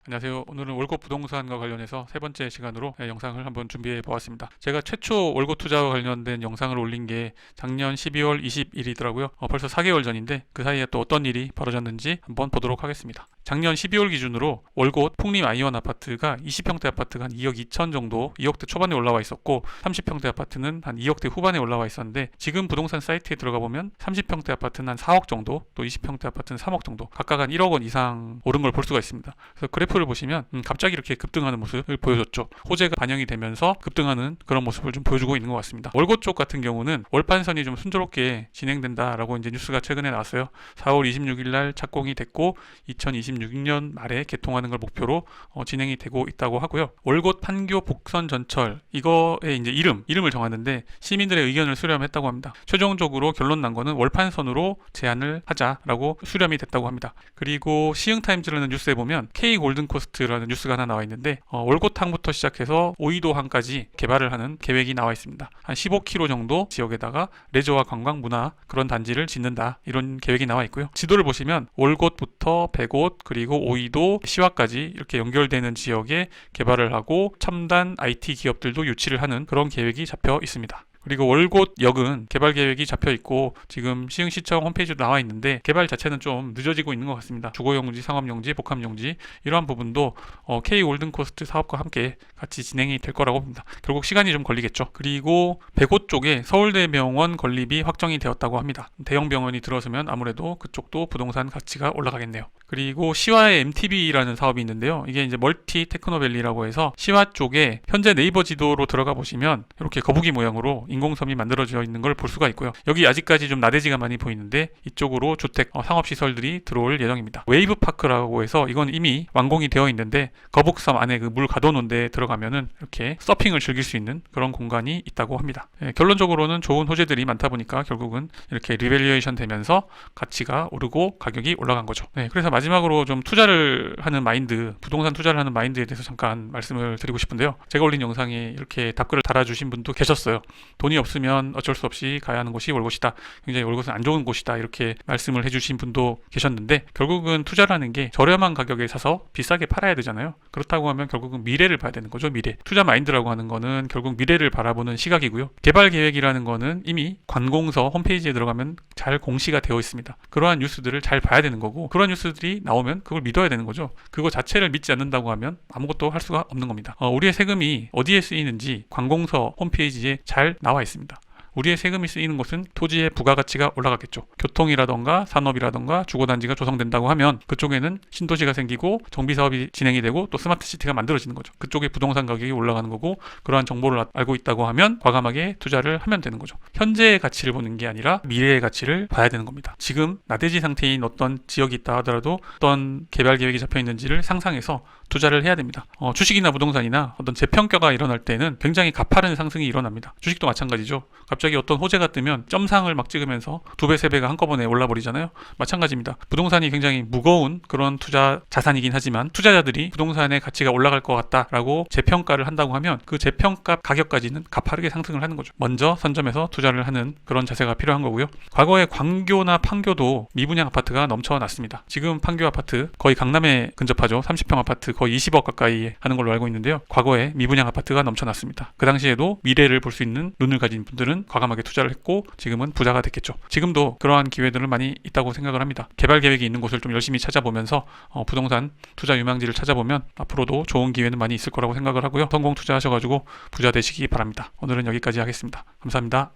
안녕하세요. 오늘은 월곶 부동산과 관련해서 세 번째 시간으로 영상을 한번 준비해 보았습니다. 제가 최초 월곶 투자와 관련된 영상을 올린 게 작년 12월 20일이더라고요. 벌써 4개월 전인데 그 사이에 또 어떤 일이 벌어졌는지 한번 보도록 하겠습니다. 작년 12월 기준으로 월곶 풍림 아이원 아파트가 20평대 아파트가 한 2억 2천 정도, 2억대 초반에 올라와 있었고 30평대 아파트는 한 2억대 후반에 올라와 있었는데 지금 부동산 사이트에 들어가 보면 30평대 아파트는 한 4억 정도, 또 20평대 아파트는 3억 정도, 각각 한 1억 원 이상 오른 걸 볼 수가 있습니다. 그래서 그래프를 보시면 갑자기 이렇게 급등하는 모습을 보여줬죠. 호재가 반영이 되면서 급등하는 그런 모습을 좀 보여주고 있는 것 같습니다. 월곶 쪽 같은 경우는 월판선이 좀 순조롭게 진행된다라고 이제 뉴스가 최근에 나왔어요. 4월 26일 날 착공이 됐고 2026년 말에 개통하는 걸 목표로 진행이 되고 있다고 하고요. 월곶 판교 복선 전철 이거의 이제 이름을 정하는데 시민들의 의견을 수렴했다고 합니다. 최종적으로 결론 난 거는 월판선으로 제안을 하자라고 수렴이 됐다고 합니다. 그리고 시흥타임즈라는 뉴스에 보면 K 골든코스트라는 뉴스가 하나 나와 있는데 월곶항부터 시작해서 오이도항까지 개발을 하는 계획이 나와 있습니다. 한 15km 정도 지역에다가 레저와 관광 문화 그런 단지를 짓는다 이런 계획이 나와 있고요. 지도를 보시면 월곶부터 백옷 그리고 오이도 시와까지 이렇게 연결되는 지역에 개발을 하고 첨단 IT 기업들도 유치를 하는 그런 계획이 잡혀 있습니다. 그리고 월곶역은 개발 계획이 잡혀 있고 지금 시흥시청 홈페이지도 나와 있는데 개발 자체는 좀 늦어지고 있는 것 같습니다. 주거용지, 상업용지, 복합용지 이러한 부분도 K 골든코스트 사업과 함께 같이 진행이 될 거라고 봅니다. 결국 시간이 좀 걸리겠죠. 그리고 백옷 쪽에 서울대병원 건립이 확정이 되었다고 합니다. 대형 병원이 들어서면 아무래도 그쪽도 부동산 가치가 올라가겠네요. 그리고 시와의 MTB라는 사업이 있는데요. 이게 이제 멀티 테크노밸리라고 해서 시와 쪽에 현재 네이버 지도로 들어가 보시면 이렇게 거북이 모양으로 인공섬이 만들어져 있는 걸 볼 수가 있고요. 여기 아직까지 좀 나대지가 많이 보이는데 이쪽으로 주택, 상업시설들이 들어올 예정입니다. 웨이브파크라고 해서 이건 이미 완공이 되어 있는데 거북섬 안에 그 물 가둬놓은 데 들어가면은 이렇게 서핑을 즐길 수 있는 그런 공간이 있다고 합니다. 결론적으로는 좋은 호재들이 많다 보니까 결국은 이렇게 리밸류에이션 되면서 가치가 오르고 가격이 올라간 거죠. 그래서 마지막으로 좀 투자를 하는 마인드, 부동산 투자를 하는 마인드에 대해서 잠깐 말씀을 드리고 싶은데요. 제가 올린 영상에 이렇게 답글을 달아주신 분도 계셨어요. 돈이 없으면 어쩔 수 없이 가야 하는 곳이 월곶이다. 굉장히 월곶은 안 좋은 곳이다. 이렇게 말씀을 해주신 분도 계셨는데 결국은 투자라는 게 저렴한 가격에 사서 비싸게 팔아야 되잖아요. 그렇다고 하면 결국은 미래를 봐야 되는 거죠. 미래. 투자 마인드라고 하는 거는 결국 미래를 바라보는 시각이고요. 개발 계획이라는 거는 이미 관공서 홈페이지에 들어가면 잘 공시가 되어 있습니다. 그러한 뉴스들을 잘 봐야 되는 거고 그러한 뉴스들이 나오면 그걸 믿어야 되는 거죠. 그거 자체를 믿지 않는다고 하면 아무것도 할 수가 없는 겁니다. 우리의 세금이 어디에 쓰이는지 관공서 홈페이지에 잘 나와 있습니다. 우리의 세금이 쓰이는 곳은 토지의 부가가치가 올라가겠죠. 교통이라던가 산업이라던가 주거단지가 조성된다고 하면 그쪽에는 신도시가 생기고 정비사업이 진행이 되고 또 스마트시티가 만들어지는 거죠. 그쪽에 부동산 가격이 올라가는 거고 그러한 정보를 알고 있다고 하면 과감하게 투자를 하면 되는 거죠. 현재의 가치를 보는 게 아니라 미래의 가치를 봐야 되는 겁니다. 지금 나대지 상태인 어떤 지역이 있다 하더라도 어떤 개발 계획이 잡혀 있는지를 상상해서 투자를 해야 됩니다. 주식이나 부동산이나 어떤 재평가가 일어날 때는 굉장히 가파른 상승이 일어납니다. 주식도 마찬가지죠. 갑자기 어떤 호재가 뜨면 점상을 막 찍으면서 2배, 3배가 한꺼번에 올라버리잖아요. 마찬가지입니다. 부동산이 굉장히 무거운 그런 투자 자산이긴 하지만 투자자들이 부동산의 가치가 올라갈 것 같다라고 재평가를 한다고 하면 그 재평가 가격까지는 가파르게 상승을 하는 거죠. 먼저 선점해서 투자를 하는 그런 자세가 필요한 거고요. 과거에 광교나 판교도 미분양 아파트가 넘쳐났습니다. 지금 판교 아파트 거의 강남에 근접하죠. 30평 아파트 거의 20억 가까이 하는 걸로 알고 있는데요. 과거에 미분양 아파트가 넘쳐났습니다. 그 당시에도 미래를 볼 수 있는 눈을 가진 분들은 과감하게 투자를 했고 지금은 부자가 됐겠죠. 지금도 그러한 기회들은 많이 있다고 생각을 합니다. 개발 계획이 있는 곳을 좀 열심히 찾아보면서 부동산 투자 유망지를 찾아보면 앞으로도 좋은 기회는 많이 있을 거라고 생각을 하고요. 성공 투자하셔가지고 부자 되시기 바랍니다. 오늘은 여기까지 하겠습니다. 감사합니다.